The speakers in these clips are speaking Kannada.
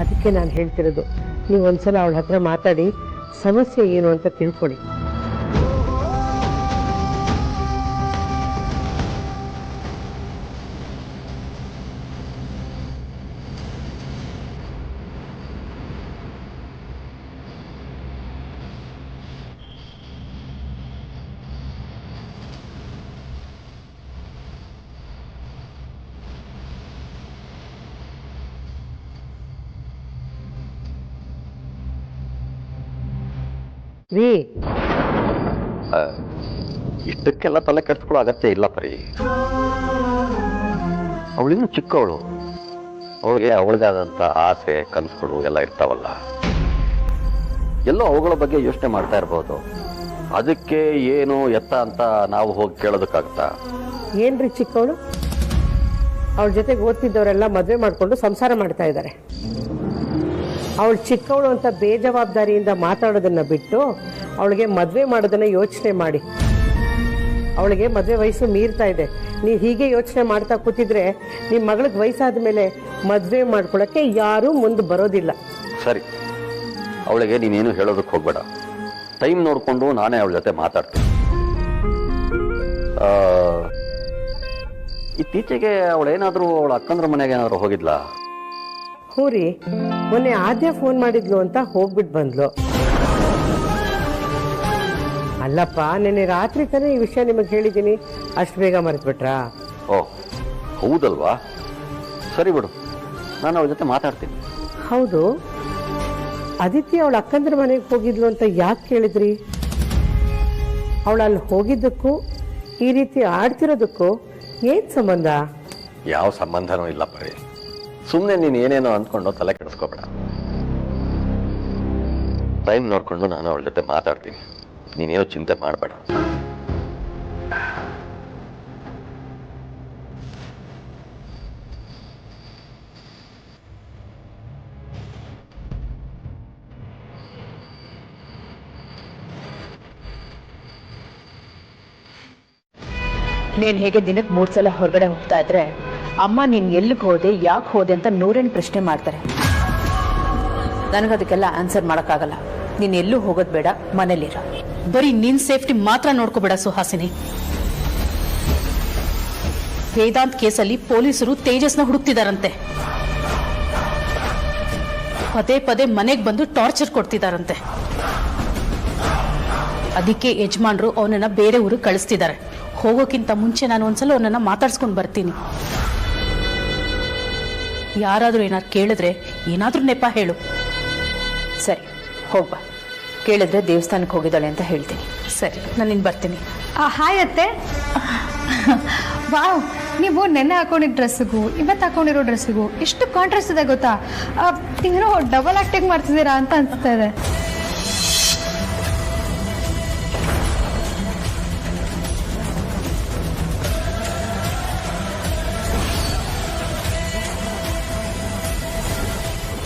ಅದಕ್ಕೆ ನಾನು ಹೇಳ್ತಿರೋದು, ನೀವು ಒಂದ್ಸಲ ಅವಳ ಹತ್ರ ಮಾತಾಡಿ ಸಮಸ್ಯೆ ಏನು ಅಂತ ತಿಳ್ಕೊಳ್ಳಿ. ಇಷ್ಟಕ್ಕೆಲ್ಲ ತಲೆ ಕೆಡಿಸ್ಕೊಳ್ಳೋ ಅಗತ್ಯ ಇಲ್ಲ ಪರಿ. ಅವಳಿನ್ನೂ ಚಿಕ್ಕವಳು, ಅವಳಿಗೆ ಅವಳದೇ ಆದಂಥ ಆಸೆ ಕನಸುಗಳು ಎಲ್ಲ ಇರ್ತಾವಲ್ಲ, ಎಲ್ಲೋ ಅವುಗಳ ಬಗ್ಗೆ ಯೋಚನೆ ಮಾಡ್ತಾ ಇರ್ಬೋದು. ಅದಕ್ಕೆ ಏನು ಎತ್ತ ಅಂತ ನಾವು ಹೋಗಿ ಕೇಳೋದಕ್ಕಾಗತ್ತಾ? ಏನ್ರಿ ಚಿಕ್ಕವಳು? ಅವಳ ಜೊತೆಗೆ ಓದ್ತಿದ್ದವರೆಲ್ಲ ಮದುವೆ ಮಾಡಿಕೊಂಡು ಸಂಸಾರ ಮಾಡ್ತಾ ಇದ್ದಾರೆ. ಅವಳು ಚಿಕ್ಕವಳು ಅಂತ ಬೇಜವಾಬ್ದಾರಿಯಿಂದ ಮಾತಾಡೋದನ್ನ ಬಿಟ್ಟು ಅವಳಿಗೆ ಮದುವೆ ಮಾಡೋದನ್ನ ಯೋಚನೆ ಮಾಡಿ. ಅವಳಿಗೆ ಮದುವೆ ವಯಸ್ಸು ಮೀರ್ತಾ ಇದೆ. ನೀವು ಹೀಗೆ ಯೋಚನೆ ಮಾಡ್ತಾ ಕೂತಿದ್ರೆ ನಿಮ್ಮ ಮಗಳಿಗೆ ವಯಸ್ಸಾದ ಮೇಲೆ ಮದುವೆ ಮಾಡ್ಕೊಳ್ಳೋಕ್ಕೆ ಯಾರೂ ಮುಂದೆ ಬರೋದಿಲ್ಲ. ಸರಿ, ಅವಳಿಗೆ ನೀನೇನು ಹೇಳೋದಕ್ಕೆ ಹೋಗ್ಬೇಡ. ಟೈಮ್ ನೋಡಿಕೊಂಡು ನಾನೇ ಅವಳ ಜೊತೆ ಮಾತಾಡ್ತೀನಿ. ಇತ್ತೀಚೆಗೆ ಅವಳೇನಾದರೂ ಅವಳ ಅಕ್ಕಂದ್ರ ಮನೆಗೆ ಏನಾದರೂ ಹೋಗಿದ್ಲಾ? ಹ್ಞೂ ರೀ, ಮೊನ್ನೆ ಆದ್ಯ ಫೋನ್ ಮಾಡಿದ್ಲು ಅಂತ ಹೋಗ್ಬಿಟ್ಟು ಬಂದ್ಲು. ಅಲ್ಲಪ್ಪ, ನೆನ್ನೆ ರಾತ್ರಿ ತಾನೇ ಈ ವಿಷಯ ನಿಮಗೆ ಹೇಳಿದ್ದೀನಿ, ಅಷ್ಟು ಬೇಗ ಮರೆತುಬಿಟ್ರಾ? ಓಹ್, ಹೌದಲ್ವಾ? ಸರಿ ಬಿಡು, ನಾನು ಅವಳ ಜೊತೆ ಮಾತಾಡ್ತೀನಿ. ಹೌದು, ಆದಿತ್ಯ ಅವಳ ಅಕ್ಕಂದ್ರ ಮನೆಗೆ ಹೋಗಿದ್ಲು ಅಂತ ಯಾಕೆ ಕೇಳಿದ್ರಿ? ಅವಳು ಅಲ್ಲಿ ಹೋಗಿದ್ದಕ್ಕೂ ಈ ರೀತಿ ಆಡ್ತಿರೋದಕ್ಕೂ ಏನ್ ಸಂಬಂಧ? ಯಾವ ಸಂಬಂಧನೂ ಇಲ್ಲ ಪರಿ. ಸುಮ್ಮನೆ ನೀನು ಏನೇನೋ ಅಂದ್ಕೊಂಡು ತಲೆ ಕೆಡಿಸ್ಕೋಬೇಡ. ಟೈಮ್ ನೋಡ್ಕೊಂಡು ನಾನು ಅವಳ ಜೊತೆ ಮಾತಾಡ್ತೀನಿ. ನೀನೇನೋ ಚಿಂತೆ ಮಾಡಬೇಡ. ನೀನು ಹೇಗೆ ದಿನಕ್ಕೆ 3 ಸಲ ಹೊರಗಡೆ ಹೋಗ್ತಾ ಇದ್ರೆ ಅಮ್ಮ ನೀನು ಎಲ್ಲಿಗೆ ಹೋದೆ, ಯಾಕೆ ಹೋದೆ ಅಂತ 108 ಪ್ರಶ್ನೆ ಮಾಡ್ತಾರೆ. ನನಗದಕ್ಕೆಲ್ಲ ಆನ್ಸರ್ ಮಾಡೋಕ್ಕಾಗಲ್ಲ. ನೀನು ಎಲ್ಲೂ ಹೋಗೋದು ಬೇಡ, ಮನೇಲಿರ. ಬರೀ ನಿನ್ ಸೇಫ್ಟಿ ಮಾತ್ರ ನೋಡ್ಕೋಬೇಡ ಸುಹಾಸಿನಿ. ವೇದಾಂತ್ ಕೇಸಲ್ಲಿ ಪೊಲೀಸರು ತೇಜಸ್ನ ಹುಡುಕ್ತಿದಾರಂತೆ. ಪದೇ ಪದೇ ಮನೆಗೆ ಬಂದು ಟಾರ್ಚರ್ ಕೊಡ್ತಿದಾರಂತೆ. ಅದಕ್ಕೆ ಯಜಮಾನ್ರು ಅವನನ್ನ ಬೇರೆ ಊರಿಗೆ ಕಳಿಸ್ತಿದ್ದಾರೆ. ಹೋಗೋಕ್ಕಿಂತ ಮುಂಚೆ ನಾನು ಒಂದ್ಸಲ ಅವನನ್ನ ಮಾತಾಡ್ಸ್ಕೊಂಡು ಬರ್ತೀನಿ. ಯಾರಾದ್ರೂ ಏನಾದ್ರು ಕೇಳಿದ್ರೆ ಏನಾದ್ರೂ ನೆಪ ಹೇಳು. ಸರಿ, ಹೋಗ್ಬಾ. ಕೇಳಿದ್ರೆ ದೇವಸ್ಥಾನಕ್ಕೆ ಹೋಗಿದ್ದಾಳೆ ಅಂತ ಹೇಳ್ತೀನಿ. ಸರಿ, ನಾನು ಇನ್ನು ಬರ್ತೀನಿ. ಹಾಯ್ ಅತ್ತೆ. ವಾವ್, ನೀವು ನೆನ್ನೆ ಹಾಕೊಂಡಿದ್ದ ಡ್ರೆಸ್ಸಿಗೂ ಇವತ್ತು ಹಾಕೊಂಡಿರೋ ಡ್ರೆಸ್ಸಿಗೂ ಎಷ್ಟು ಕಾಂಟ್ರಾಸ್ಟ್ ಇದೆ ಗೊತ್ತಾ? ನೀವೇನೋ ಡಬಲ್ ಆಕ್ಟಿಂಗ್ ಮಾಡ್ತಿದ್ದೀರಾ ಅಂತ ಅನಿಸ್ತಾ ಇದೆ.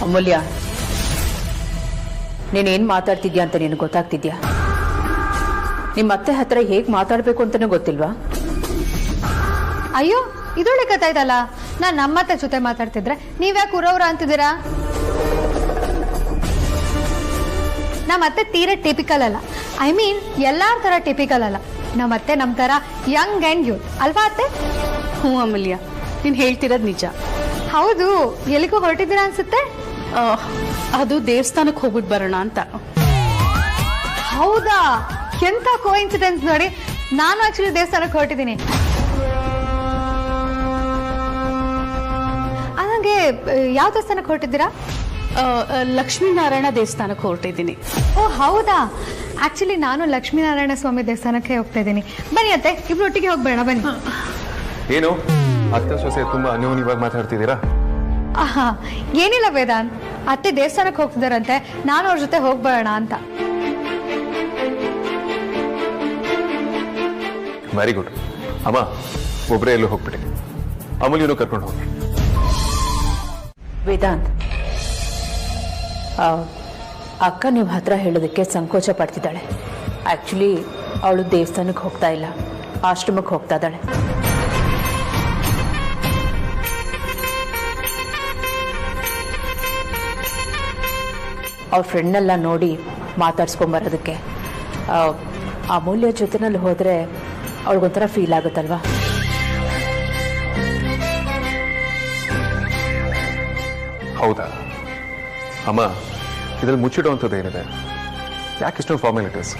ಅಮೂಲ್ಯ, ನೀನೇನು ಮಾತಾಡ್ತಿದ್ಯಾ ಅಂತ ನಿನಗೆ ಗೊತ್ತಾಗ್ತಿದ್ಯಾ? ನಿಮ್ಮ ಅತ್ತೆ ಹತ್ರ ಹೇಗೆ ಮಾತಾಡಬೇಕು ಅಂತಲೂ ಗೊತ್ತಿಲ್ವಾ? ಅಯ್ಯೋ, ಇದೊಳ್ಳೆ ಗೊತ್ತಾಯ್ತಲ್ಲ. ನಾನು ನಮ್ಮತ್ತೆ ಜೊತೆ ಮಾತಾಡ್ತಿದ್ರೆ ನೀವ್ಯಾಕೆ ಉರವ್ರ ಅಂತಿದ್ದೀರಾ? ನಮ್ಮತ್ತೆ ತೀರಾ ಟಿಪಿಕಲ್ ಅಲ್ಲ. ಐ ಮೀನ್ ಎಲ್ಲಾರ ಥರ ಟಿಪಿಕಲ್ ಅಲ್ಲ. ನಮ್ಮತ್ತೆ ನಮ್ಮ ಥರ ಯಂಗ್ ಆ್ಯಂಡ್ ಯೂತ್ ಅಲ್ವಾ ಅತ್ತೆ? ಹ್ಞೂ ಅಮೂಲ್ಯ, ನೀನು ಹೇಳ್ತಿರೋದು ನಿಜ. ಹೌದು, ಎಲ್ಲಿಗೂ ಹೊರಟಿದ್ದೀರಾ ಅನ್ಸುತ್ತೆ. ಅದು ದೇವಸ್ಥಾನಕ್ಕೆ ಹೋಗ್ಬಿಟ್ಟು ಬರೋಣ ಅಂತ. ಹೌದಾ? ಎಂತ ಕೋಇನ್ಸಿಡೆನ್ಸ್ ನೋಡಿ. ನಾನು ಆಕ್ಚುಲಿ ದೇವಸ್ಥಾನಕ್ಕೆ ಹೊರಟಿದ್ದೀನಿ. ಹಾಗೆ ಯಾವ ದೇವಸ್ಥಾನಕ್ಕೆ ಹೊರಟಿದ್ದೀರಾ? ಲಕ್ಷ್ಮೀನಾರಾಯಣ ದೇವಸ್ಥಾನಕ್ಕೆ ಹೊರಟಿದ್ದೀನಿ. ಓ ಹೌದಾ? ಆಕ್ಚುಲಿ ನಾನು ಲಕ್ಷ್ಮೀನಾರಾಯಣ ಸ್ವಾಮಿ ದೇವಸ್ಥಾನಕ್ಕೆ ಹೋಗ್ತಾ ಇದ್ದೀನಿ. ಬನ್ನಿ ಅತ್ತೆ, ಇಬ್ರು ಒಟ್ಟಿಗೆ ಹೋಗ್ಬೇಡ. ಬನ್ನಿ. ಏನು ಅತ್ತೆ ಸೊಸೆ ತುಂಬಾ ಅನ್ಯೋನ್ಯವಾಗಿ ಮಾತಾಡ್ತಿದ್ದೀರಾ? ಏನಿಲ್ಲ ವೇದಾಂತ್, ಅತ್ತೆ ದೇವಸ್ಥಾನಕ್ಕೆ ಹೋಗ್ತಿದಾರಂತೆ, ನಾನು ಅವ್ರ ಜೊತೆ ಹೋಗ್ಬೇಡ ಅಂತ. Very good. ಅಮ್ಮ, ಒಬ್ಬರೇ ಎಲ್ಲೂ ಹೋಗ್ಬಿಟ್ಟೆ. ಅಮೂಲ್ಯನು ಕರ್ಕೊಂಡು ಹೋಗಿ. ವೇದಾಂತ್, ಅಕ್ಕ ನೀವು ಹತ್ರ ಹೇಳೋದಕ್ಕೆ ಸಂಕೋಚ ಪಡ್ತಿದ್ದಾಳೆ. ಆಕ್ಚುಲಿ ಅವಳು ದೇವಸ್ಥಾನಕ್ಕೆ ಹೋಗ್ತಾ ಇಲ್ಲ, ಆಶ್ರಮಕ್ಕೆ ಹೋಗ್ತಾ ಇದ್ದಾಳೆ. ಅವ್ರ ಫ್ರೆಂಡ್ನೆಲ್ಲ ನೋಡಿ ಮಾತಾಡ್ಸ್ಕೊಂಬರೋದಕ್ಕೆ. ಅಮೂಲ್ಯ ಜೊತೆನಲ್ಲಿ ಹೋದರೆ ಅವಳಿಗೊಂಥರ ಫೀಲ್ ಆಗುತ್ತಲ್ವಾ? ಹೌದಾ ಅಮ್ಮ, ಇದ್ರಲ್ಲಿ ಮುಚ್ಚಿಡುವಂಥದ್ದು ಏನಿದೆ? ಯಾಕೆ ಇಷ್ಟೊಂದು ಫಾರ್ಮಾಲಿಟೀಸ್?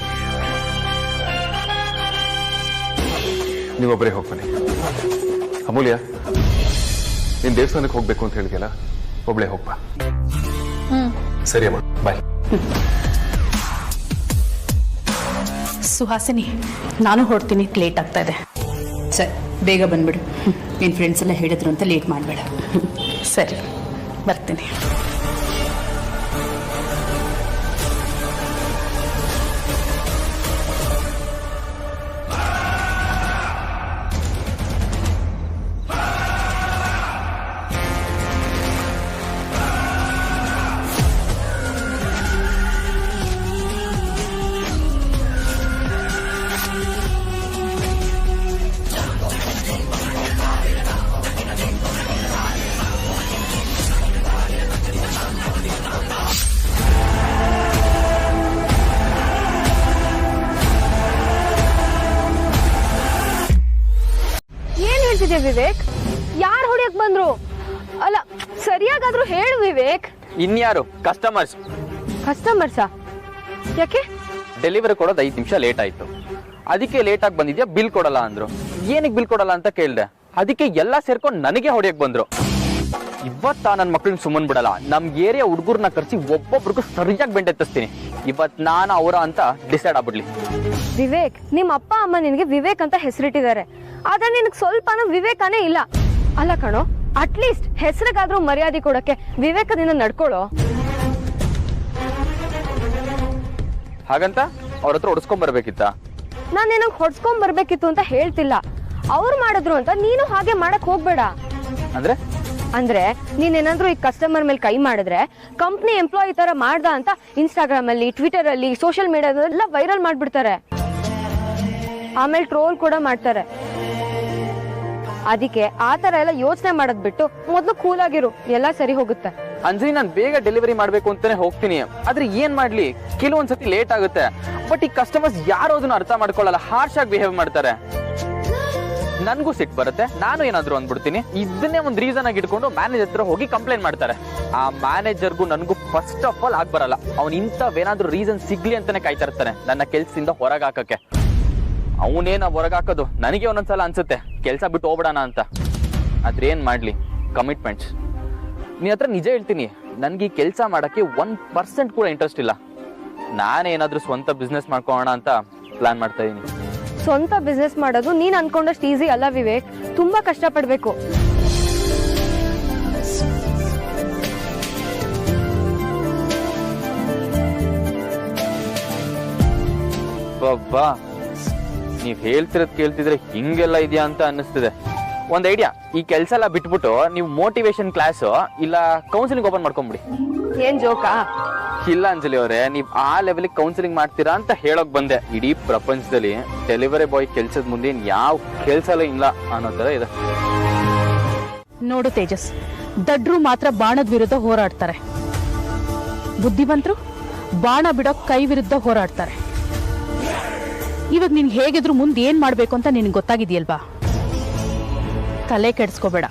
ನೀವೊಬ್ಬರೇ ಹೋಗ್ಬನ್ನಿ. ಅಮೂಲ್ಯ, ನೀನು ದೇವಸ್ಥಾನಕ್ಕೆ ಹೋಗ್ಬೇಕು ಅಂತ ಹೇಳಿದ್ಯಲ್ಲ, ಒಬ್ಬಳೇ ಹೋಗ್ಬಾ. ಸರಿ ಅಮ್ಮ, ಬಾಯ್. ಸುಹಾಸಿನಿ, ನಾನು ಹೊರಡ್ತೀನಿ, ಲೇಟ್ ಆಗ್ತಾ ಇದೆ. ಸರಿ, ಬೇಗ ಬಂದ್ಬಿಡು. ನಿನ್ನ ಫ್ರೆಂಡ್ಸ್ ಎಲ್ಲ ಹೇಳಿದ್ರು ಅಂತ ಲೇಟ್ ಮಾಡಬೇಡ. ಸರಿ, ಬರ್ತೀನಿ. ವಿವೇಕ್, ಯಾರು ಹೊಡಿಯಕ್ ಬಂದ್ರು? ಅಲ್ಲ, ಸರಿಯಾಗಾದ್ರೂ ಹೇಳು ವಿವೇಕ್. ಇನ್ಯಾರು? ಕಸ್ಟಮರ್ಸ್. ಕಸ್ಟಮರ್ಸಾ? ಯಾಕೆ? ಡೆಲಿವರಿ ಕೊಡೋದು 5 ನಿಮಿಷ ಲೇಟ್ ಆಯ್ತು, ಅದಕ್ಕೆ ಲೇಟ್ ಆಗಿ ಬಂದಿದ್ಯಾ, ಬಿಲ್ ಕೊಡಲ್ಲ ಅಂದ್ರು. ಏನಕ್ಕೆ ಬಿಲ್ ಕೊಡಲ್ಲ ಅಂತ ಕೇಳ್ದೆ, ಅದಕ್ಕೆ ಎಲ್ಲ ಸೇರ್ಕೊಂಡು ನನಗೆ ಹೊಡಿಯಕ್ ಬಂದ್ರು. ಇವತ್ತ ನನ್ನ ಮಕ್ಳನ್ನ ಸುಮ್ಮನ್ ಬಿಡಲ್ಲ. ನಮ್ ಏರಿಯಾ ಹುಡುಗರ್ನ ಕರ್ಸಿ ಒಬ್ಬೊಬ್ರಿಗೂ ಸರಿಯಾಗಿ ಬೆಂಡೆತ್ತಿಸ್ತೀನಿ. ಇವತ್ ನಾನು ಅವರ ಅಂತ ಡಿಸೈಡ್ ಆಗ್ಬಿಡ್ಲಿ. ವಿವೇಕ್, ನಿಮ್ಮ ಅಪ್ಪ ಅಮ್ಮ ನಿನಗೆ ವಿವೇಕ್ ಅಂತ ಹೆಸರಿಟ್ಟಿದ್ದಾರೆ, ಆದ್ರೆ ನಿನಗೆ ಸ್ವಲ್ಪನೂ ವಿವೇಕನೇ ಇಲ್ಲ. ಅಲ್ಲ ಕಣೋ, ಅಟ್ಲೀಸ್ಟ್ ಹೆಸರಿಗಾದ್ರೂ ಮರ್ಯಾದೆ ಕೊಡಕ್ಕೆ ವಿವೇಕದಿಂದ ನಡ್ಕೊಳ್ಳೋ. ಹಾಗಂತ ಅವ್ರ ಹತ್ರ ಹೊಡ್ಸ್ಕೊಂಡ್ ಬರ್ಬೇಕಿತ್ತ? ನಾನ್ ನಿನಗ್ ಹೊಡ್ಸ್ಕೊಂಡ್ ಬರ್ಬೇಕಿತ್ತು ಅಂತ ಹೇಳ್ತಿಲ್ಲ, ಅವ್ರು ಮಾಡಿದ್ರು ಅಂತ ನೀನು ಹಾಗೆ ಮಾಡಕ್ ಹೋಗ್ಬೇಡ. ಅಂದ್ರೆ ನೀನೇನಾದ್ರೂ ಈ ಕಸ್ಟಮರ್ ಮೇಲೆ ಕೈ ಮಾಡಿದ್ರೆ ಕಂಪ್ನಿ ಎಂಪ್ಲಾಯಿ ತರ ಮಾಡ್ದ ಅಂತ ಇನ್ಸ್ಟಾಗ್ರಾಮ್ ಅಲ್ಲಿ, ಟ್ವಿಟರ್ ಅಲ್ಲಿ, ಸೋಷಿಯಲ್ ಮೀಡಿಯಾದಲ್ಲ ವೈರಲ್ ಮಾಡ್ಬಿಡ್ತಾರೆ. ಆಮೇಲೆ ಟ್ರೋಲ್ ಕೂಡ ಮಾಡ್ತಾರೆ. ಅದಕ್ಕೆ ಆ ತರ ಎಲ್ಲ ಯೋಚನೆ ಮಾಡೋದ್ ಬಿಟ್ಟು ಮೊದ್ಲು ಕೂಲ್ ಆಗಿರು, ಎಲ್ಲ ಸರಿ ಹೋಗುತ್ತೆ. ಅಂಜಲಿ, ನಾನ್ ಬೇಗ ಡೆಲಿವರಿ ಮಾಡ್ಬೇಕು ಅಂತಾನೆ ಹೋಗ್ತೀನಿ, ಆದ್ರೆ ಏನ್ ಮಾಡ್ಲಿ, ಕೆಲವೊಂದ್ಸತಿ ಲೇಟ್ ಆಗುತ್ತೆ. ಬಟ್ ಈ ಕಸ್ಟಮರ್ಸ್ ಯಾರು ಅದನ್ನ ಅರ್ಥ ಮಾಡ್ಕೊಳ್ಳಲ್ಲ, ಹಾರ್ಶ್ ಆಗಿ ಬಿಹೇವ್ ಮಾಡ್ತಾರೆ. ನನ್ಗೂ ಸಿಟ್ಟು ಬರುತ್ತೆ, ನಾನು ಏನಾದ್ರು ಅಂದ್ಬಿಡ್ತೀನಿ. ಇದನ್ನೇ ಒಂದ್ ರೀಸನ್ ಆಗಿ ಇಟ್ಕೊಂಡು ಮ್ಯಾನೇಜರ್ ಹತ್ರ ಹೋಗಿ ಕಂಪ್ಲೇಂಟ್ ಮಾಡ್ತಾರೆ. ಆ ಮ್ಯಾನೇಜರ್ಗೂ ನನ್ಗೂ ಫಸ್ಟ್ ಆಫ್ ಆಲ್ ಆಗ್ ಬರಲ್ಲ. ಅವ್ನ್ ಇಂಥವೇನಾದ್ರೂ ರೀಸನ್ ಸಿಗ್ಲಿ ಅಂತಾನೆ ಕಾಯ್ತಾ ಇರ್ತಾನೆ ನನ್ನ ಕೆಲ್ಸದಿಂದ ಹೊರಗಾಕಕ್ಕೆ. ಅವನೇನ ಹೊರಗಾಕೋದು ನನಗೆ ಒಂದೊಂದ್ಸಲ ಅನ್ಸುತ್ತೆ, ಕೆಲ್ಸ ಬಿಟ್ಟು ಹೋಗ್ಬಿಡೋಣ ಅಂತ. ಆದ್ರೆ ಏನ್ ಮಾಡ್ಲಿ, ಕಮಿಟ್ಮೆಂಟ್ಸ್. ನಿನ್ ಹತ್ರ ನಿಜ ಹೇಳ್ತೀನಿ, ನನ್ಗೆ ಈ ಕೆಲ್ಸ ಮಾಡಕ್ಕೆ 1% ಕೂಡ ಇಂಟ್ರೆಸ್ಟ್ ಇಲ್ಲ. ನಾನೇನಾದ್ರೂ ಸ್ವಂತ ಬಿಸ್ನೆಸ್ ಮಾಡ್ಕೊಳ್ಳೋಣ ಅಂತ ಪ್ಲಾನ್ ಮಾಡ್ತಾ ಇದೀನಿ. ಸ್ವಂತ ಬಿಸ್ನೆಸ್ ಮಾಡೋದು ನೀನ್ ಅನ್ಕೊಂಡಷ್ಟು ಈಸಿ ಅಲ್ಲ ವಿವೇಕ್, ತುಂಬಾ ಕಷ್ಟ ಪಡ್ಬೇಕು. ಬಾ, ನೀವ್ ಹೇಳ್ತಿರೋದ್ ಕೇಳ್ತಿದ್ರೆ ಹಿಂಗೆಲ್ಲ ಇದೆಯಾ ಅಂತ ಅನ್ನಿಸ್ತಿದೆ. ಒಂದ್ ಐಡಿಯಾ, ಈ ಕೆಲ್ಸ ಎಲ್ಲ ಬಿಟ್ಬಿಟ್ಟು ನೀವು ಮೋಟಿವೇಶನ್ ಕ್ಲಾಸ್ ಇಲ್ಲ ಕೌನ್ಸಿಲಿಂಗ್ ಓಪನ್ ಮಾಡ್ಕೊಂಡ್ಬಿಡಿ. ಏನ್ ಜೋಕಾ? ಇಲ್ಲ ಅಂಜಲಿ ಅವರೇ, ನೀವ್ ಆ ಲೆವೆಲ್ ಕೌನ್ಸಿಲಿಂಗ್ ಮಾಡ್ತೀರಾ ಅಂತ ಹೇಳೋಕ್ ಬಂದೆ. ಇಡೀ ಪ್ರಪಂಚದಲ್ಲಿ ಡೆಲಿವರಿ ಬಾಯ್ ಕೆಲ್ಸದ ಮುಂದೆ ಯಾವ ಕೆಲ್ಸಲೂ ಇಲ್ಲ ಅನ್ನೋ ತರ ಇದೆ. ನೋಡು ತೇಜಸ್, ದಡ್ರು ಮಾತ್ರ ಬಾಣದ ವಿರುದ್ಧ ಹೋರಾಡ್ತಾರೆ, ಬುದ್ಧಿವಂತರು ಬಾಣ ಬಿಡೋ ಕೈ ವಿರುದ್ಧ ಹೋರಾಡ್ತಾರೆ. ಇವಾಗ ನಿನ್ಗೆ ಹೇಗಿದ್ರು ಮುಂದೆ ಏನ್ ಮಾಡ್ಬೇಕು ಅಂತ ನಿನ್ಗೆ ಗೊತ್ತಾಗಿದೆಯಲ್ವಾ? ತಲೆ ಕೆಡಿಸ್ಕೋಬೇಡ,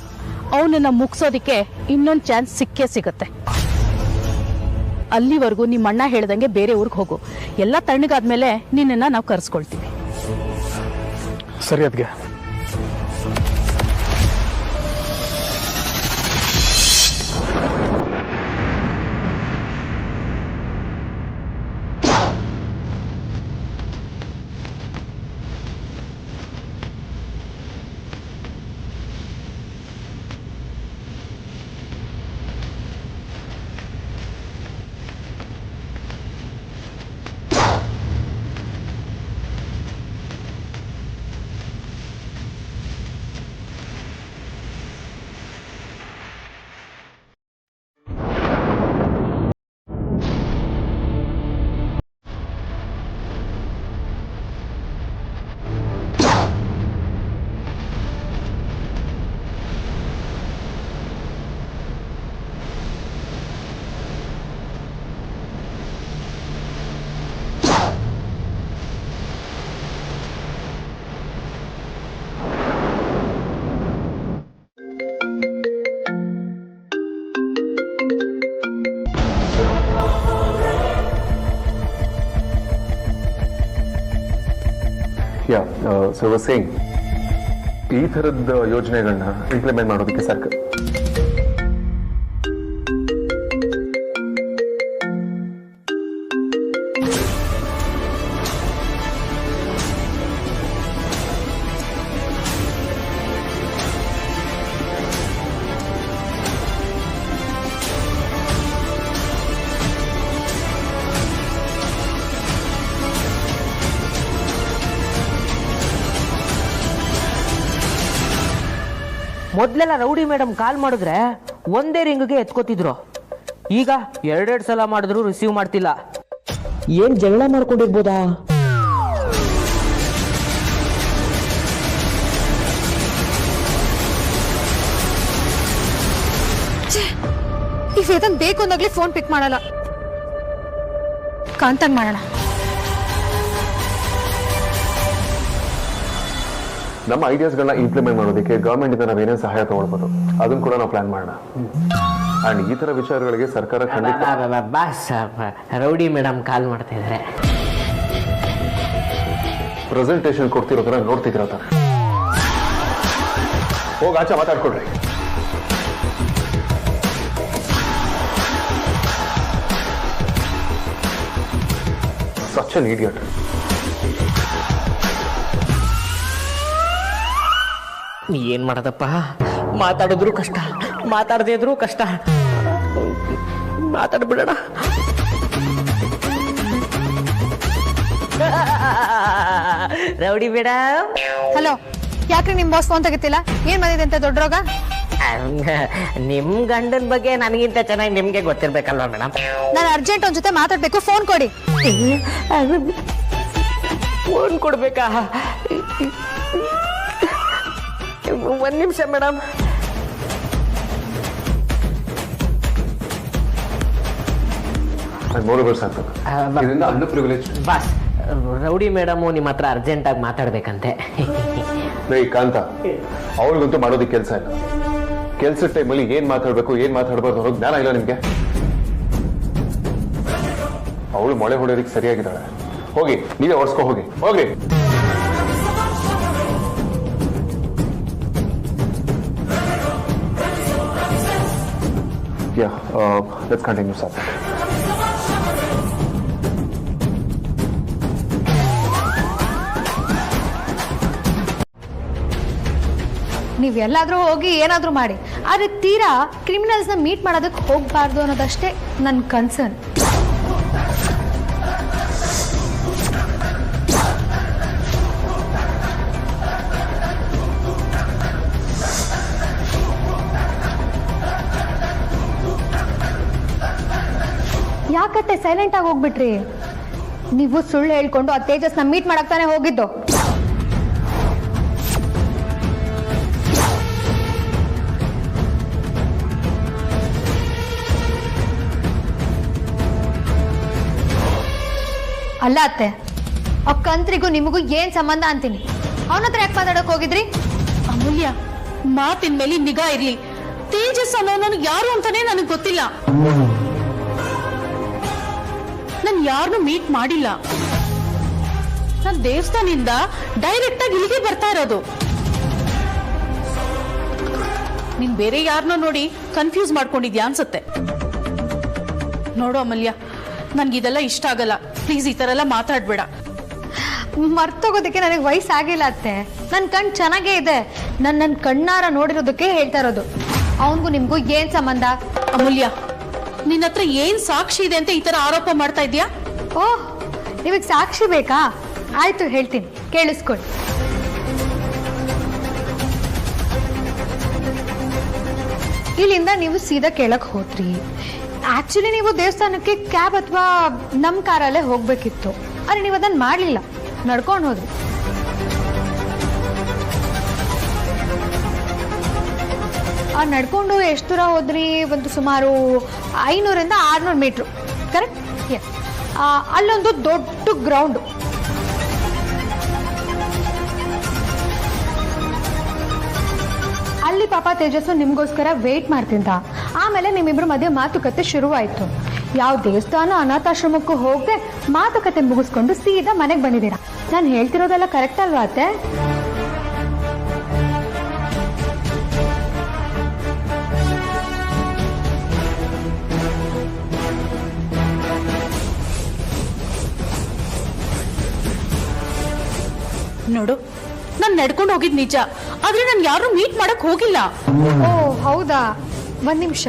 ಅವನನ್ನ ಮುಗ್ಸೋದಿಕ್ಕೆ ಇನ್ನೊಂದು ಚಾನ್ಸ್ ಸಿಕ್ಕೇ ಸಿಗುತ್ತೆ. ಅಲ್ಲಿವರೆಗೂ ನಿಮ್ಮ ಅಣ್ಣ ಹೇಳ್ದಂಗೆ ಬೇರೆ ಊರಿಗೆ ಹೋಗು. ಎಲ್ಲ ತಣ್ಣಗಾದ್ಮೇಲೆ ನಿನ್ನನ್ನ ನಾವು ಕರೆಸ್ಕೊಳ್ತೀವಿ. ಸರಿ ಅದ್ಗೆ. ಸೊ ಸೇಯಿಂಗ್ ಈ ಥರದ ಯೋಜನೆಗಳನ್ನ ಇಂಪ್ಲಿಮೆಂಟ್ ಮಾಡೋದಕ್ಕೆ ಸರ್ಕಾರ ಮೊದ್ಲೆಲ್ಲ ರೌಡಿ ಮೇಡಮ್ ಕಾಲ್ ಮಾಡಿದ್ರೆ ಒಂದೇ ರಿಂಗ್ಗೆ ಎತ್ಕೋತಿದ್ರು. ಈಗ ಎರಡೆರಡು ಸಲ ಮಾಡಿದ್ರು ರಿಸೀವ್ ಮಾಡ್ತಿಲ್ಲ. ಏನ್ ಜಗಳ ಮಾಡ್ಕೊಂಡಿರ್ಬೋದಾ? ಈ ವೇದನ್ ಬೇಕು ಅಂದಾಗ್ಲಿ ಫೋನ್ ಪಿಕ್ ಮಾಡಲ್ಲ. ಕಾಂತಾಗ್ ಮಾಡೋಣ. ನಮ್ಮ ಐಡಿಯಾಸ್ಗಳನ್ನ ಇಂಪ್ಲಿಮೆಂಟ್ ಮಾಡೋದಕ್ಕೆ ಗವರ್ಮೆಂಟ್ ಇಂದ ನಾವೇನೇ ಸಹಾಯ ತಗೊಳ್ಬೋದು, ಅದನ್ನ ಕೂಡ ನಾವು ಪ್ಲಾನ್ ಮಾಡೋಣ. ಅಂಡ್ ಈ ತರ ವಿಚಾರಗಳಿಗೆ ಸರ್ಕಾರ ಖಂಡಿತ. ಬಾಸ್, ರೌಡಿ ಮೇಡಮ್ ಕಾಲ್ ಮಾಡ್ತಾ ಇದ್ದಾರೆ. ಪ್ರೆಸೆಂಟೇಷನ್ ಕೊಡ್ತಿರೋ ತರ ನೋಡ್ತಿರೋ ತರ ಹೋಗಿ ಆಚೆ ಮಾತಾಡ್ಕೊಡ್ರಿ. Such an idiot. ಏನ್ ಮಾಡೋದಪ್ಪ, ಮಾತಾಡಿದ್ರು ಕಷ್ಟ, ಮಾತಾಡದೇ ಇದ್ರು ಕಷ್ಟ. ಮಾತಾಡ್ಬಿಡೋಣ. Rowdy madam. ಹಲೋ, ಯಾಕ್ರಿ ನಿಮ್ ಬಾಸ್ ಫೋನ್ ತೆಗಿತಿಲ್ಲ? ಏನ್ ಬಂದಿದೆ ಅಂತ ದೊಡ್ಡ ರೋಗ? ನಿಮ್ ಗಂಡನ ಬಗ್ಗೆ ನನಗಿಂತ ಚೆನ್ನಾಗಿ ನಿಮ್ಗೆ ಗೊತ್ತಿರ್ಬೇಕಲ್ವಾ ಮೇಡಮ್? ನಾನು ಅರ್ಜೆಂಟ್ ಒಂದ್ ಜೊತೆ ಮಾತಾಡ್ಬೇಕು, ಫೋನ್ ಕೊಡಿ. ಫೋನ್ ಕೊಡ್ಬೇಕಾ? ಒಂದ್ ನಿಮಿಷ ಮೇಡಮ್. ಬಾಸ್, ರೌಡಿ ಮೇಡಮ್ ನಿಮ್ಮ ಹತ್ರ ಅರ್ಜೆಂಟ್ ಆಗಿ ಮಾತಾಡ್ಬೇಕಂತೆ. ಕಾಂತ, ಅವ್ರಿಗಂತೂ ಮಾಡೋದಕ್ಕೆ ಕೆಲಸ ಇಲ್ಲ. ಕೆಲ್ಸದ ಟೈಮಲ್ಲಿ ಏನ್ ಮಾತಾಡ್ಬೇಕು ಏನ್ ಮಾತಾಡ್ಬಾರ್ದು ಅನ್ನೋ ಜ್ಞಾನ ಇಲ್ಲ ನಿಮ್ಗೆ. ಅವಳು ಮೊಳೆ ಹೊಡೆಯೋದಕ್ಕೆ ಸರಿಯಾಗಿದ್ದಾಳೆ. ಹೋಗಿ ನೀವೇ ಓಡಿಸ್ಕೊ, ಹೋಗಿ ಹೋಗ್ರಿ. Yeah, let's continue, sir. ನೀವ್ ಎಲ್ಲಾದ್ರೂ ಹೋಗಿ ಏನಾದ್ರೂ ಮಾಡಿ, ಆದ್ರೆ ತೀರಾ ಕ್ರಿಮಿನಲ್ಸ್ ನ ಮೀಟ್ ಮಾಡೋದಕ್ಕೆ ಹೋಗ್ಬಾರ್ದು ಅನ್ನೋದಷ್ಟೇ ನನ್ನ ಕನ್ಸರ್ನ್. ಯಾಕತ್ತೆ ಸೈಲೆಂಟ್ ಆಗಿ ಹೋಗ್ಬಿಟ್ರಿ? ನೀವು ಸುಳ್ಳು ಹೇಳ್ಕೊಂಡು ಆ ತೇಜಸ್ನ ಮೀಟ್ ಮಾಡಕ್ ತಾನೇ ಹೋಗಿದ್ದು. ಅಲ್ಲ ಅತ್ತೆ, ಆ ಕಂತ್ರಿಗೂ ನಿಮಗೂ ಏನ್ ಸಂಬಂಧ ಅಂತೀನಿ. ಅವನ ಹತ್ರ ಯಾಕೆ ಮಾತಾಡಕ್ ಹೋಗಿದ್ರಿ? ಅಮೂಲ್ಯ, ಮಾತಿನ ಮೇಲೆ ನಿಗಾ ಇರ್ಲಿ. ತೇಜಸ್ ಅನ್ನೋನು ಯಾರು ಅಂತಾನೆ ನನಗೆ ಗೊತ್ತಿಲ್ಲ. ನಾನು ಯಾರನ್ನು ಮೀಟ್ ಮಾಡಿಲ್ಲ. ನಾನು ದೇವಸ್ಥಾನದಿಂದ ಡೈರೆಕ್ಟ್ ಆಗಿ ಇಲ್ಲಿಗೆ ಬರ್ತಾ ಇರೋದು. ನೀನ್ ಬೇರೆ ಯಾರನ್ನೋ ನೋಡಿ ಕನ್ಫ್ಯೂಸ್ ಮಾಡ್ಕೊಂಡಿದ್ಯಾ ಅನ್ಸುತ್ತೆ. ನೋಡು ಅಮೂಲ್ಯ, ನನ್ಗಿದೆಲ್ಲ ಇಷ್ಟ ಆಗಲ್ಲ. ಪ್ಲೀಸ್ ಈ ತರ ಎಲ್ಲ ಮಾತಾಡ್ಬೇಡ. ಮರ್ತೋಗೋದಕ್ಕೆ ನನಗೆ ವಯಸ್ಸಾಗಿಲ್ಲ ಅತ್ತೆ. ನನ್ನ ಕಣ್ ಚೆನ್ನಾಗೇ ಇದೆ. ನನ್ನ ಕಣ್ಣಾರ ನೋಡಿರೋದಕ್ಕೆ ಹೇಳ್ತಾ ಇರೋದು. ಅವನಿಗೂ ನಿಮ್ಗೂ ಏನ್ ಸಂಬಂಧ? ಅಮೂಲ್ಯ, ನಿನ್ನ ಹತ್ರ ಏನ್ ಸಾಕ್ಷಿ ಇದೆ ಅಂತ ಈ ತರ ಆರೋಪ ಮಾಡ್ತಾ ಇದ್ಯಾ? ಓಹ್, ನಿಮಗೆ ಸಾಕ್ಷಿ ಬೇಕಾ? ಆಯ್ತು, ಹೇಳ್ತೀನಿ, ಕೇಳಿಸ್ಕೊಳ್ಳಿ. ಇಲ್ಲಿಂದ ನೀವು ಸೀದಾ ಕೇಳಕ್ ಹೋದ್ರಿ. ಆಕ್ಚುಲಿ ನೀವು ದೇವಸ್ಥಾನಕ್ಕೆ ಕ್ಯಾಬ್ ಅಥವಾ ನಮ್ ಕಾರಲ್ಲೇ ಹೋಗ್ಬೇಕಿತ್ತು. ಆದ್ರೆ ನೀವು ಅದನ್ನ ಮಾಡ್ಲಿಲ್ಲ, ನಡ್ಕೊಂಡು ಹೋದ್ರಿ. ನಡ್ಕೊಂಡು ಎಷ್ಟು ದೂರ ಹೋದ್ರಿ? ಒಂದು ಸುಮಾರು 500ರಿಂದ 600 ಮೀಟ್ರು, ಕರೆಕ್ಟ್? ಅಲ್ಲೊಂದು ದೊಡ್ಡ ಗ್ರೌಂಡ್. ಅಲ್ಲಿ ಪಾಪ ತೇಜಸ್ಸು ನಿಮ್ಗೋಸ್ಕರ ವೇಟ್ ಮಾಡ್ತಿದ್ದ. ಆಮೇಲೆ ನಿಮ್ಮಿಬ್ರು ಮಧ್ಯೆ ಮಾತುಕತೆ ಶುರುವಾಯ್ತು. ಯಾವ ದೇವಸ್ಥಾನ ಅನಾಥಾಶ್ರಮಕ್ಕೂ ಹೋಗದೆ ಮಾತುಕತೆ ಮುಗಿಸ್ಕೊಂಡು ಸೀದಾ ಮನೆಗೆ ಬಂದಿದ್ದೀರಾ. ನಾನು ಹೇಳ್ತಿರೋದೆಲ್ಲ ಕರೆಕ್ಟ್ ಅಲ್ವಾ ಅತ್ತೆ? ನೋಡು, ನಾನು ನಡ್ಕೊಂಡು ಹೋಗಿದ್ ನಿಜ, ಆದ್ರೆ ನಾನು ಯಾರು ಮೀಟ್ ಮಾಡಕ್ ಹೋಗಿಲ್ಲ. ಓ ಹೌದಾ, ಒಂದ್ ನಿಮಿಷ.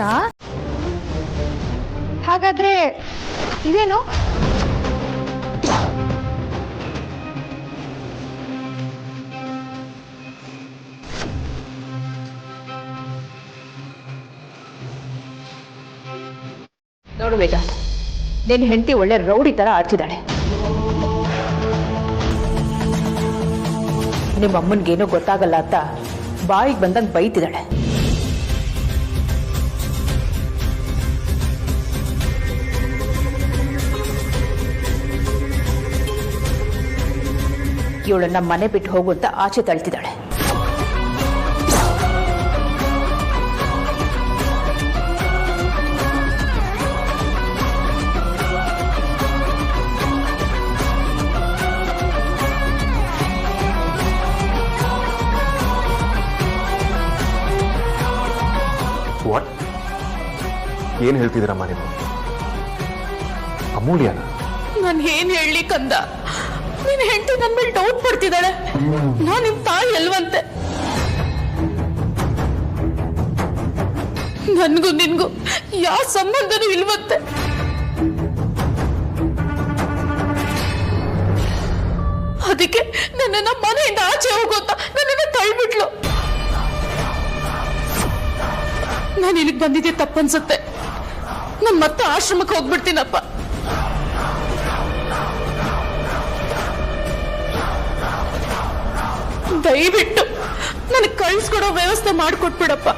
ಹಾಗಾದ್ರೆ ಇದೇನು? ನೋಡು ವೇದಾಂತ್, ನಿನ್ನ ಹೆಂಡತಿ ಒಳ್ಳೆ ರೌಡಿ ತರ ಆಡ್ತಿದ್ದಾಳೆ. ನಿಮ್ಮ ಅಮ್ಮನ್ಗೇನೋ ಗೊತ್ತಾಗಲ್ಲ ಅಂತ ಬಾಯಿಗೆ ಬಂದಂಗೆ ಬೈತಿದ್ದಾಳೆ. ಇವಳನ್ನ ಮನೆ ಬಿಟ್ಟು ಹೋಗು ಅಂತ ಆಚೆ ತಳ್ತಿದ್ದಾಳೆ. ವಾಟ್? ಏನ್ ಹೇಳ್ತಿದ್ದೀರಮ್ಮ ನೀವು? ಅಮೂಲ್ಯನ? ನಾನು ಏನ್ ಹೇಳಲಿ ಕಂದ, ನಿನ್ ಹೆಂಡತಿ ನನ್ ಮೇಲೆ ಡೌಟ್ ಪಡ್ತಿದ್ದಾಳೆ. ನಾನ್ ನಿಮ್ ತಾಯಿ ಅಲ್ವಂತೆ. ನನ್ಗೂ ನಿನ್ಗೂ ಯಾವ ಸಂಬಂಧನೂ ಇಲ್ವಂತೆ. ಅದಕ್ಕೆ ನನ್ನನ್ನ ಮನೆಯಿಂದ ಆಚೆ ಹೋಗೋತ ನನ್ನನ್ನ ತಳ್ಬಿಟ್ಲು. ನಾನು ಇಲ್ಲಿಗೆ ಬಂದಿದ್ದೆ ತಪ್ಪನ್ಸುತ್ತೆ. ನಾನು ಮತ್ತೆ ಆಶ್ರಮಕ್ಕೆ ಹೋಗ್ಬಿಡ್ತೀನಪ್ಪ. ದಯವಿಟ್ಟು ನನಗೆ ಕಳಿಸ್ಕೊಡೋ ವ್ಯವಸ್ಥೆ ಮಾಡಿಕೊಟ್ಬಿಡಪ್ಪ.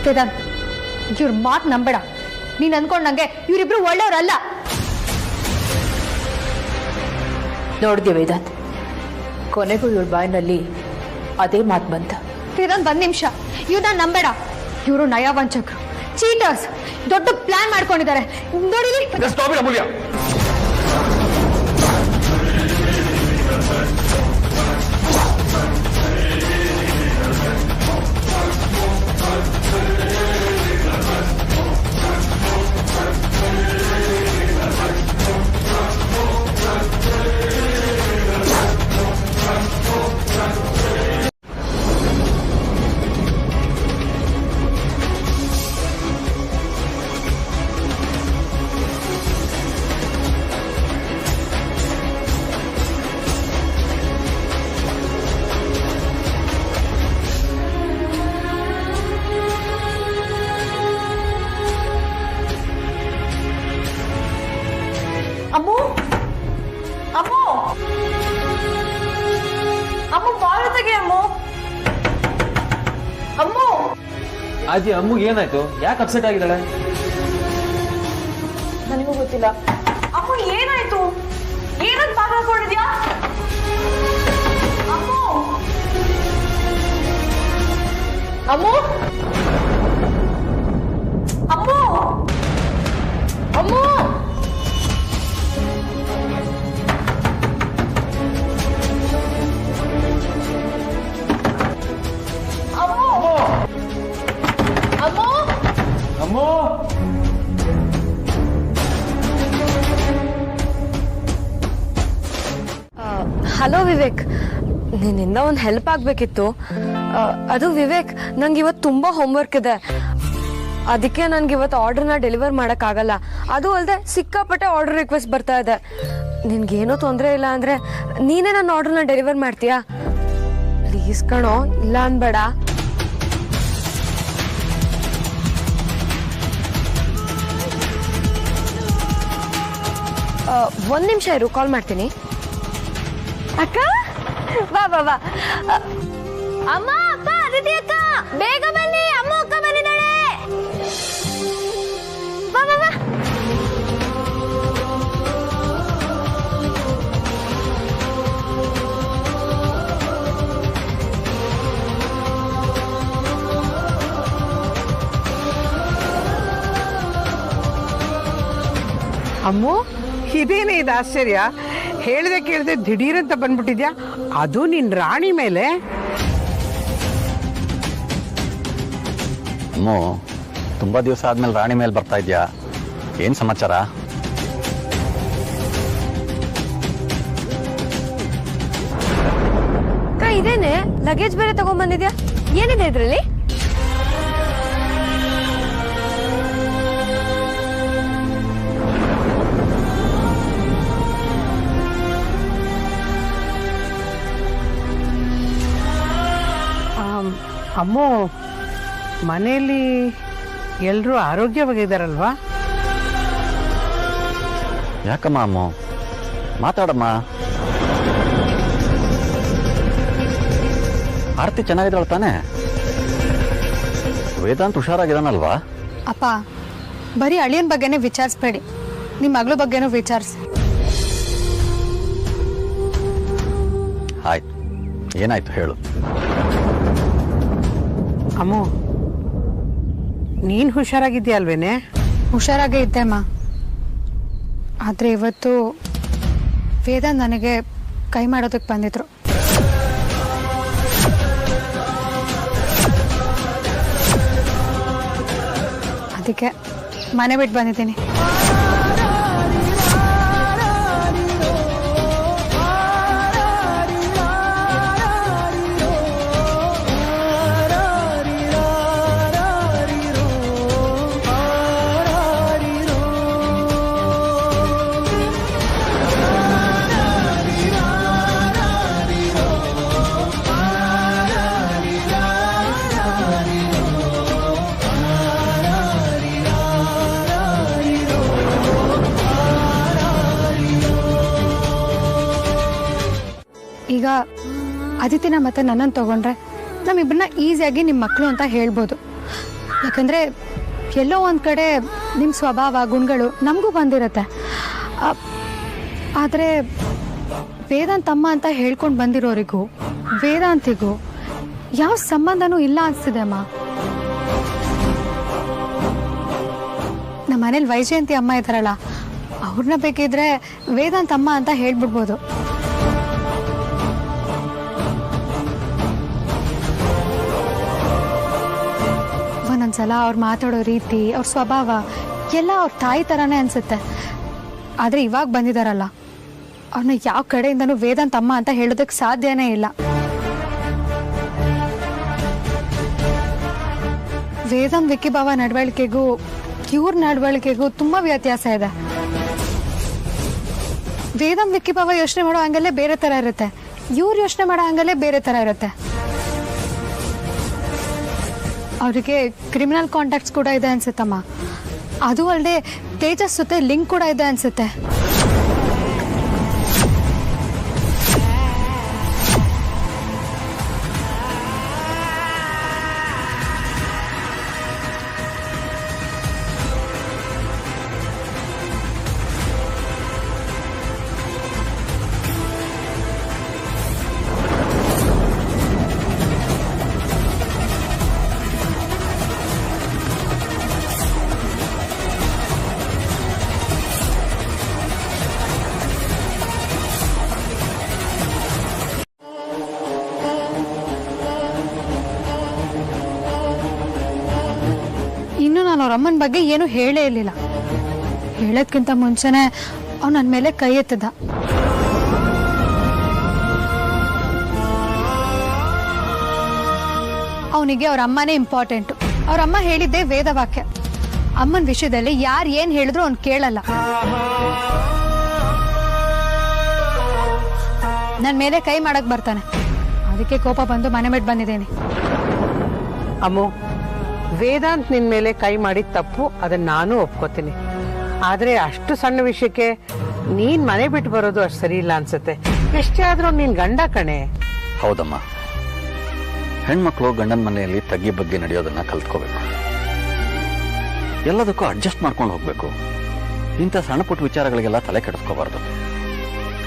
ವೇದಾಂತ್, ಇವ್ರ ಮಾತು ನಂಬೇಡ. ನೀನ್ ಅನ್ಕೊಂಡಂಗೆ ಇವರಿಬ್ರು ಒಳ್ಳೆಯವರಲ್ಲ. ನೋಡಿದೆ ವೇದಾಂತ್, ಕೊನೆಗೂ ಇವಳ ಬಾಯಿನಲ್ಲಿ ಅದೇ ಮಾತು ಬಂತ. ವೇದಾಂತ್, ಒಂದ್ ನಿಮಿಷ. ಇವ್ರನ್ನ ನಂಬೇಡ. ಇವರು ನಯವಂಚಕರು, ಚೀಟರ್ಸ್. ದೊಡ್ಡ ಪ್ಲಾನ್ ಮಾಡ್ಕೊಂಡಿದ್ದಾರೆ. ನೋಡಿಲಿ. ಅಮೂಲ್ಯ, ಅಮ್ಮು, ಅಮ್ಮು, ಅಮ್ಮು ಬಾಳು ತೆಗೆ. ಅಮ್ಮು, ಅಮ್ಮು. ಅಜ್ಜಿ, ಅಮ್ಮಗೆ ಏನಾಯ್ತು? ಯಾಕೆ ಅಪ್ಸೆಟ್ ಆಗಿದ್ದಾಳೆ? ನನಗೂ ಗೊತ್ತಿಲ್ಲ. ಅಮ್ಮು ಏನಾಯ್ತು? ಏನಂತ ಬಾಗ ಹಾಕೊಂಡಿದ್ಯಾ? ಅಮ್ಮು, ಅಮ್ಮು, ಅಮ್ಮು, ಅಮ್ಮು. ಅಮ್ಮೋ, ಹಲೋ ವಿವೇಕ್, ನಿನ್ನಿಂದ ಒಂದು ಹೆಲ್ಪ್ ಆಗ್ಬೇಕಿತ್ತು. ಅದು ವಿವೇಕ್, ನಂಗೆ ಇವತ್ತು ತುಂಬಾ ಹೋಮ್ವರ್ಕ್ ಇದೆ. ಅದಕ್ಕೆ ನನ್ಗೆ ಇವತ್ತು ಆರ್ಡರ್ನ ಡೆಲಿವರ್ ಮಾಡಕ್ಕಾಗಲ್ಲ. ಅದು ಅಲ್ಲದೆ ಸಿಕ್ಕಾಪಟ್ಟೆ ಆರ್ಡರ್ ರಿಕ್ವೆಸ್ಟ್ ಬರ್ತಾ ಇದೆ. ನಿನ್ಗೇನೋ ತೊಂದರೆ ಇಲ್ಲ ಅಂದ್ರೆ ನೀನೇ ನನ್ನ ಆರ್ಡರ್ನ ಡೆಲಿವರ್ ಮಾಡ್ತೀಯಾ? ಪ್ಲೀಸ್ ಕಣೋ, ಇಲ್ಲ ಅನ್ಬೇಡ. ಒಂದ್ ನಿಮಿಷ ಇರು, ಕಾಲ್ ಮಾಡ್ತೀನಿ. ಅಕ್ಕ, ಬಾ ಬಾ ಬಾ. ಅಮ್ಮ, ಅಪ್ಪ, ಅದಿತಿ ಅಕ್ಕ, ಬೇಗ ಬನ್ನಿ. ಅಮ್ಮ ಅಕ್ಕ ಬಂದಿದ್ದಾಳೆ. ಬಾ ಬಾ ಬಾ. ಅಮ್ಮು, ಇದೇನೇ ಇದು ಆಶ್ಚರ್ಯ? ಹೇಳ್ದೆ ಕೇಳ್ದೆ ದಿಢೀರಂತ ಬಂದ್ಬಿಟ್ಟಿದ್ಯಾ, ಅದು ನಿನ್ ರಾಣಿ ಮೇಲೆ. ಅಮ್ಮು, ತುಂಬಾ ದಿವಸ ಆದ್ಮೇಲೆ ರಾಣಿ ಮೇಲೆ ಬರ್ತಾ ಇದ್ಯಾ? ಏನ್ ಸಮಾಚಾರ? ಇದೇನೆ ಲಗೇಜ್ ಬೇರೆ ತಗೊಂಡ್ಬಂದಿದ್ಯಾ, ಏನಿದೆ ಇದ್ರಲ್ಲಿ? ಅಮ್ಮು, ಮನೆಯಲ್ಲಿ ಎಲ್ರೂ ಆರೋಗ್ಯವಾಗಿದ್ದಾರಲ್ವಾ? ಯಾಕಮ್ಮ ಅಮ್ಮು, ಮಾತಾಡಮ್ಮ. ಆರ್ತಿ ಚೆನ್ನಾಗಿದ್ದಾಳ ತಾನೆ? ವೇದಾಂತ್ ಹುಷಾರಾಗಿದ್ದಾನಲ್ವಾ? ಅಪ್ಪ, ಬರೀ ಅಳಿಯನ್ ಬಗ್ಗೆನೇ ವಿಚಾರಿಸ್ಬೇಡಿ, ನಿಮ್ಮ ಮಗಳ ಬಗ್ಗೆನೂ ವಿಚಾರಿಸಿ. ಆಯ್ತು, ಏನಾಯ್ತು ಹೇಳು. ಅಮ್ಮು, ನೀನ್ ಹುಷಾರಾಗಿದ್ಯಾ ಅಲ್ವೇನೆ? ಹುಷಾರಾಗೇ ಇದ್ದೆ ಅಮ್ಮ. ಆದ್ರೆ ಇವತ್ತು ವೇದಾಂತ್ ನನಗೆ ಕೈ ಮಾಡೋದಕ್ಕೆ ಬಂದಿದ್ರು. ಅದಕ್ಕೆ ಮನೆ ಬಿಟ್ಟು ಬಂದಿದ್ದೀನಿ. ಈಗ ಅದಿತಿನ ಮತ್ತೆ ನನ್ನನ್ನು ತಗೊಂಡ್ರೆ ನಮ್ಮಿಬ್ಬರನ್ನ ಈಸಿಯಾಗಿ ನಿಮ್ಮ ಮಕ್ಕಳು ಅಂತ ಹೇಳ್ಬೋದು. ಯಾಕಂದರೆ ಎಲ್ಲೋ ಒಂದು ಕಡೆ ನಿಮ್ಮ ಸ್ವಭಾವ ಗುಣಗಳು ನಮಗೂ ಬಂದಿರುತ್ತೆ. ಆದರೆ ವೇದಾಂತ್ ತಮ್ಮ ಅಂತ ಹೇಳ್ಕೊಂಡು ಬಂದಿರೋರಿಗೂ ವೇದಾಂತಿಗೂ ಯಾವ ಸಂಬಂಧನೂ ಇಲ್ಲ ಅನಿಸ್ತಿದೆ ಅಮ್ಮ. ನಮ್ಮ ಮನೇಲಿ ವೈಜಯಂತಿ ಅಮ್ಮ ಇದ್ದಾರಲ್ಲ, ಅವ್ರನ್ನ ಬೇಕಿದ್ರೆ ವೇದಾಂತ್ ಅಮ್ಮ ಅಂತ ಹೇಳ್ಬಿಡ್ಬೋದು. ಒಂದೊಂದ್ಸಲ ಅವ್ರು ಮಾತಾಡೋ ರೀತಿ, ಅವ್ರ ಸ್ವಭಾವ ಎಲ್ಲ ಅವ್ರ ತಾಯಿ ಥರನೇ ಅನಿಸುತ್ತೆ. ಆದರೆ ಇವಾಗ ಬಂದಿದ್ದಾರಲ್ಲ, ಅವ್ರನ್ನ ಯಾವ ಕಡೆಯಿಂದನೂ ವೇದಾಂತ್ ಅಮ್ಮ ಅಂತ ಹೇಳೋದಕ್ಕೆ ಸಾಧ್ಯನೇ ಇಲ್ಲ. ವೇದಾಂತ್ ವಿಕ್ಕಿಭಾವ ನಡವಳಿಕೆಗೂ ಇವ್ರ ನಡವಳಿಕೆಗೂ ತುಂಬ ವ್ಯತ್ಯಾಸ ಇದೆ. ವೇದಾಂತ್ ವಿಕ್ಕಿಭಾವ ಯೋಚನೆ ಮಾಡೋ ಹಂಗಲ್ಲೇ ಬೇರೆ ಥರ ಇರುತ್ತೆ, ಇವ್ರು ಯೋಚನೆ ಮಾಡೋ ಹಂಗಲ್ಲೇ ಬೇರೆ ಥರ ಇರುತ್ತೆ. ಅವರಿಗೆ ಕ್ರಿಮಿನಲ್ ಕಾಂಟ್ಯಾಕ್ಟ್ಸ್ ಕೂಡ ಇದೆ ಅನ್ಸುತ್ತಮ್ಮ. ಅದು ಅಲ್ಲದೆ ತೇಜಸ್ ಜೊತೆ ಲಿಂಕ್ ಕೂಡ ಇದೆ ಅನ್ಸುತ್ತೆ. ಇನ್ನು ನಾನು ಅವ್ರ ಅಮ್ಮನ ಬಗ್ಗೆ ಏನು ಹೇಳೇ ಇರಲಿಲ್ಲ. ಹೇಳೋದ್ಕಿಂತ ಮುಂಚೆನೆ ಅವ್ನು ನನ್ನ ಮೇಲೆ ಕೈ ಎತ್ತಿದ. ಅವನಿಗೆ ಅವ್ರ ಅಮ್ಮನೇ ಇಂಪಾರ್ಟೆಂಟು. ಅವ್ರ ಅಮ್ಮ ಹೇಳಿದ್ದೆ ವೇದವಾಕ್ಯ. ಅಮ್ಮನ ವಿಷಯದಲ್ಲಿ ಯಾರು ಏನು ಹೇಳಿದ್ರು ಅವ್ನು ಕೇಳಲ್ಲ. ನನ್ನ ಮೇಲೆ ಕೈ ಮಾಡಕ್ ಬರ್ತಾನೆ. ಅದಕ್ಕೆ ಕೋಪ ಬಂದು ಮನೆ ಬಿಟ್ಟು ಬಂದಿದ್ದೇನೆ. ಅಮ್ಮು, ವೇದಾಂತ್ ನಿನ್ ಮೇಲೆ ಕೈ ಮಾಡಿದ ತಪ್ಪು, ಅದನ್ನ ನಾನು ಒಪ್ಕೋತೀನಿ. ಆದ್ರೆ ಅಷ್ಟು ಸಣ್ಣ ವಿಷಯಕ್ಕೆ ನೀನ್ ಮನೆ ಬಿಟ್ಟು ಬರೋದು ಅಷ್ಟು ಸರಿ ಇಲ್ಲ ಅನ್ಸುತ್ತೆ. ಎಷ್ಟೇ ಆದ್ರೂ ನೀನ್ ಗಂಡ ಕಣೆ. ಹೌದಮ್ಮ, ಹೆಣ್ಮಕ್ಳು ಗಂಡನ ಮನೆಯಲ್ಲಿ ತಗ್ಗಿ ಬಗ್ಗೆ ನಡೆಯೋದನ್ನ ಕಲ್ತ್ಕೋಬೇಕು. ಎಲ್ಲದಕ್ಕೂ ಅಡ್ಜಸ್ಟ್ ಮಾಡ್ಕೊಂಡು ಹೋಗ್ಬೇಕು. ಇಂಥ ಸಣ್ಣ ಪುಟ್ಟ ವಿಚಾರಗಳಿಗೆಲ್ಲ ತಲೆ ಕೆಡಿಸ್ಕೋಬಾರ್ದು.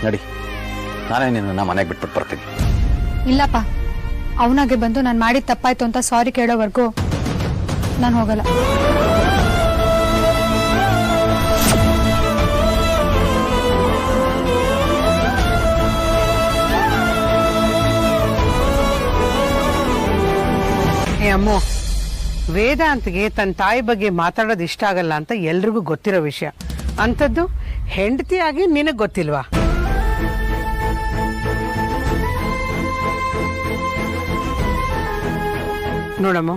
ನಡಿ, ನಾನೇ ನಿನ್ನ ಮನೆಗೆ ಬಿಟ್ಬಿಟ್ಟು ಬರ್ತೀನಿ. ಇಲ್ಲಪ್ಪ, ಅವನಾಗೆ ಬಂದು ನಾನು ಮಾಡಿದ ತಪ್ಪಾಯ್ತು ಅಂತ ಸಾರಿ ಕೇಳೋವರೆಗೂ ನಾನು ಹೋಗಲ್ಲ. ವೇದಾಂತ್ಗೆ ತನ್ನ ತಾಯಿ ಬಗ್ಗೆ ಮಾತಾಡೋದು ಇಷ್ಟ ಆಗಲ್ಲ ಅಂತ ಎಲ್ರಿಗೂ ಗೊತ್ತಿರೋ ವಿಷಯ. ಅಂಥದ್ದು ಹೆಂಡತಿಯಾಗಿ ನಿನಗೆ ಗೊತ್ತಿಲ್ವಾ? ನೋಡಮ್ಮ,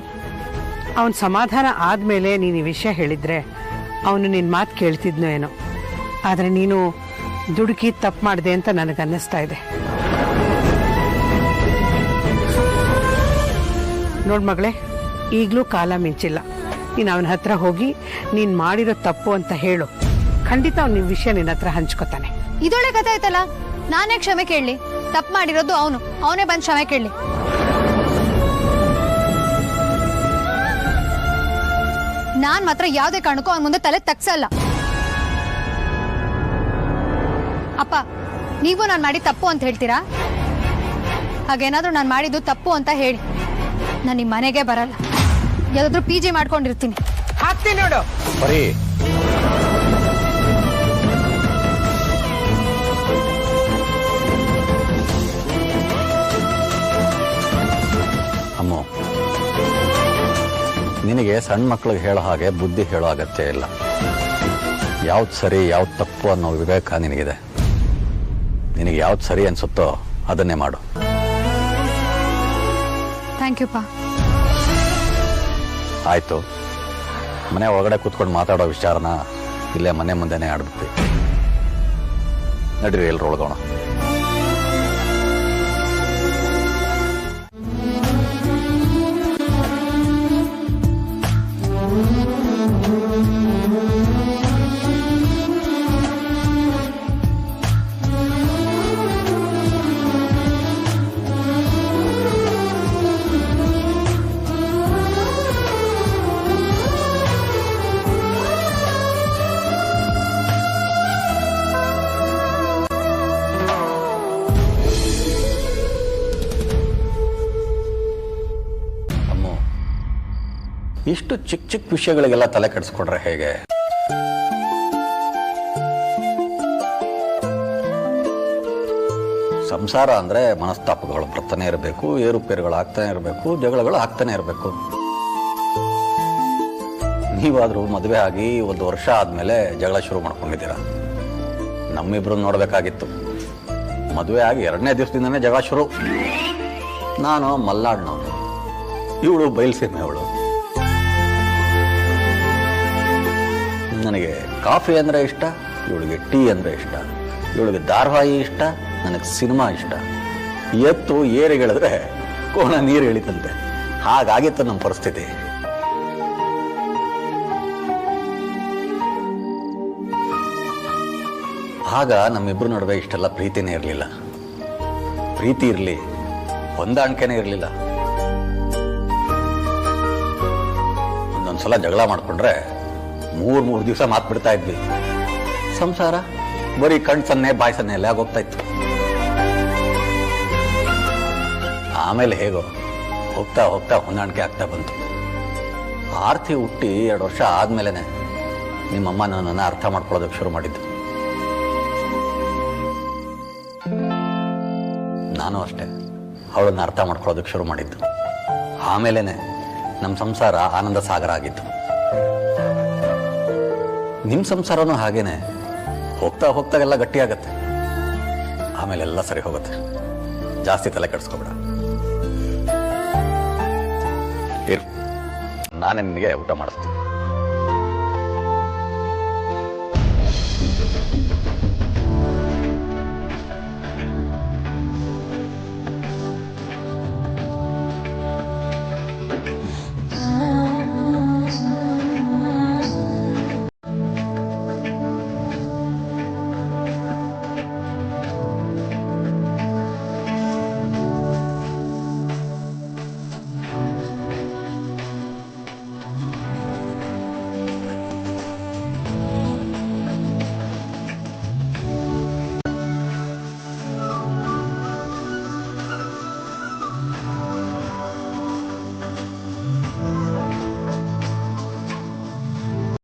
ಅವನ ಸಮಾಧಾನ ಆದಮೇಲೆ ನೀನು ಈ ವಿಷಯ ಹೇಳಿದ್ರೆ ಅವನು ನಿನ್ನ ಮಾತು ಕೇಳ್ತಿದ್ನೋ ಏನೋ. ಆದರೆ ನೀನು ದುಡುಕಿ ತಪ್ಪು ಮಾಡಿದೆ ಅಂತ ನನಗೆ ಅನ್ನಿಸ್ತಾ ಇದೆ. ನೋಡ್ ಮಗಳೇ, ಈಗಲೂ ಕಾಲ ಮಿಂಚಿಲ್ಲ. ನೀನು ಅವನ ಹತ್ರ ಹೋಗಿ ನೀನು ಮಾಡಿರೋ ತಪ್ಪು ಅಂತ ಹೇಳು. ಖಂಡಿತ ಅವ್ನ ವಿಷಯ ನಿನ್ನ ಹತ್ರ ಹಂಚ್ಕೊತಾನೆ. ಇದೊಳ್ಳೆ ಕಥೆ ಆಯ್ತಲ್ಲ, ನಾನೇ ಕ್ಷಮೆ ಕೇಳಲಿ? ತಪ್ಪು ಮಾಡಿರೋದು ಅವನೇ ಬಂದು ಕ್ಷಮೆ ಕೇಳಲಿ. ನಾನ್ ಮಾತ್ರ ಯಾವುದೇ ಕಾರಣಕ್ಕೂ ಅವನ ಮುಂದೆ ತಲೆ ತಗ್ಸಲ್ಲ. ಅಪ್ಪ, ನೀವು ನಾನು ಮಾಡಿ ತಪ್ಪು ಅಂತ ಹೇಳ್ತೀರಾ? ಹಾಗೇನಾದ್ರೂ ನಾನು ಮಾಡಿದ್ದು ತಪ್ಪು ಅಂತ ಹೇಳಿ, ನಾನು ನಿಮ್ಮ ಮನೆಗೆ ಬರಲ್ಲ. ಯಾವ್ದಾದ್ರು PG ಮಾಡ್ಕೊಂಡಿರ್ತೀನಿ. ಹಾಕ್ತೀನಿ ನೋಡು. ಬರೀ ಅಮ್ಮು, ನಿನಗೆ ಸಣ್ಣ ಮಕ್ಕಳಿಗೆ ಹೇಳೋ ಹಾಗೆ ಬುದ್ಧಿ ಹೇಳೋ ಅಗತ್ಯ ಇಲ್ಲ. ಯಾವ್ದು ಸರಿ ಯಾವ್ದು ತಪ್ಪು ಅನ್ನೋ ವಿವೇಕ ನಿನಗಿದೆ. ನಿನಗೆ ಯಾವ್ದು ಸರಿ ಅನ್ಸುತ್ತೋ ಅದನ್ನೇ ಮಾಡು. ಥ್ಯಾಂಕ್ ಯು ಪಾ. ಆಯ್ತು, ಮನೆ ಒಳಗಡೆ ಕೂತ್ಕೊಂಡು ಮಾತಾಡೋ ವಿಚಾರನ ಇಲ್ಲೇ ಮನೆ ಮುಂದೆನೇ ಆಡ್ಬಿಟ್ವಿ. ನಡೀರಿ ಎಲ್ಲರೂ ಒಳಗೋಣ. ಇಷ್ಟು ಚಿಕ್ಕ ಚಿಕ್ಕ ವಿಷಯಗಳಿಗೆಲ್ಲ ತಲೆ ಕೆಡಿಸ್ಕೊಂಡ್ರೆ ಹೇಗೆ? ಸಂಸಾರ ಅಂದ್ರೆ ಮನಸ್ತಾಪಗಳು ಬರ್ತಾನೆ ಇರಬೇಕು, ಏರುಪೇರುಗಳು ಆಗ್ತಾನೆ ಇರಬೇಕು, ಜಗಳಗಳು ಆಗ್ತಾನೆ ಇರಬೇಕು. ನೀವಾದ್ರೂ ಮದುವೆ ಆಗಿ 1 ವರ್ಷ ಆದ್ಮೇಲೆ ಜಗಳ ಶುರು ಮಾಡ್ಕೊಂಡಿದ್ದೀರಾ. ನಮ್ಮಿಬ್ರು ನೋಡ್ಬೇಕಾಗಿತ್ತು. ಮದುವೆ ಆಗಿ 2ನೇ ದಿವಸದಿಂದನೇ ಜಗಳ ಶುರು. ನಾನು ಮಲ್ನಾಡ್ನವನು, ಇವಳು ಬಯಲ್ಸೀಮೆ ಅವಳು. ನನಗೆ ಕಾಫಿ ಅಂದರೆ ಇಷ್ಟ, ಇವಳಿಗೆ ಟೀ ಅಂದರೆ ಇಷ್ಟ. ಇವಳಿಗೆ ಧಾರಾವಾಹಿ ಇಷ್ಟ, ನನಗೆ ಸಿನಿಮಾ ಇಷ್ಟ. ಎತ್ತು ಏರಿಗಳಿದ್ರೆ ಕೋಣ ನೀರು ಇಳಿತಂತೆ. ಹಾಗಾಗಿತ್ತು ನಮ್ಮ ಪರಿಸ್ಥಿತಿ. ಆಗ ನಮ್ಮಿಬ್ರು ನಡುವೆ ಇಷ್ಟೆಲ್ಲ ಪ್ರೀತಿನೇ ಇರಲಿಲ್ಲ. ಪ್ರೀತಿ ಇರಲಿ, ಹೊಂದಾಣಿಕೆನೇ ಇರಲಿಲ್ಲ. ಒಂದೊಂದ್ಸಲ ಜಗಳ ಮಾಡ್ಕೊಂಡ್ರೆ 3 ದಿವಸ ಮಾತ್ಬಿಡ್ತಾ ಇದ್ವಿ. ಸಂಸಾರ ಬರೀ ಕಣ್ ಸನ್ನೆ ಬಾಯಿ ಸನ್ನೆ ಎಲ್ಲ ಆಗೋಗ್ತಾ ಇತ್ತು. ಆಮೇಲೆ ಹೇಗೋ ಹೋಗ್ತಾ ಹೋಗ್ತಾ ಹೊಂದಾಣಿಕೆ ಆಗ್ತಾ ಬಂತು. ಆರ್ತಿ ಹುಟ್ಟಿ 2 ವರ್ಷ ಆದ್ಮೇಲೆನೆ ನಿಮ್ಮಮ್ಮ ನನ್ನನ್ನು ಅರ್ಥ ಮಾಡ್ಕೊಳ್ಳೋದಕ್ಕೆ ಶುರು ಮಾಡಿದ್ದು. ನಾನು ಅಷ್ಟೇ ಅವಳನ್ನು ಅರ್ಥ ಮಾಡ್ಕೊಳ್ಳೋದಕ್ಕೆ ಶುರು ಮಾಡಿದ್ದು. ಆಮೇಲೆನೆ ನಮ್ಮ ಸಂಸಾರ ಆನಂದ ಸಾಗರ ಆಗಿತ್ತು. ನಿಮ್ಮ ಸಂಸಾರನೂ ಹಾಗೇನೆ ಹೋಗ್ತಾ ಹೋಗ್ತಾ ಎಲ್ಲ ಗಟ್ಟಿಯಾಗತ್ತೆ. ಆಮೇಲೆ ಎಲ್ಲ ಸರಿ ಹೋಗುತ್ತೆ. ಜಾಸ್ತಿ ತಲೆ ಕೆಡಿಸ್ಕೊಬೇಡ. ಇರು, ನಾನೇ ನಿನಗೆ ಊಟ ಮಾಡಿಸ್ತೀನಿ.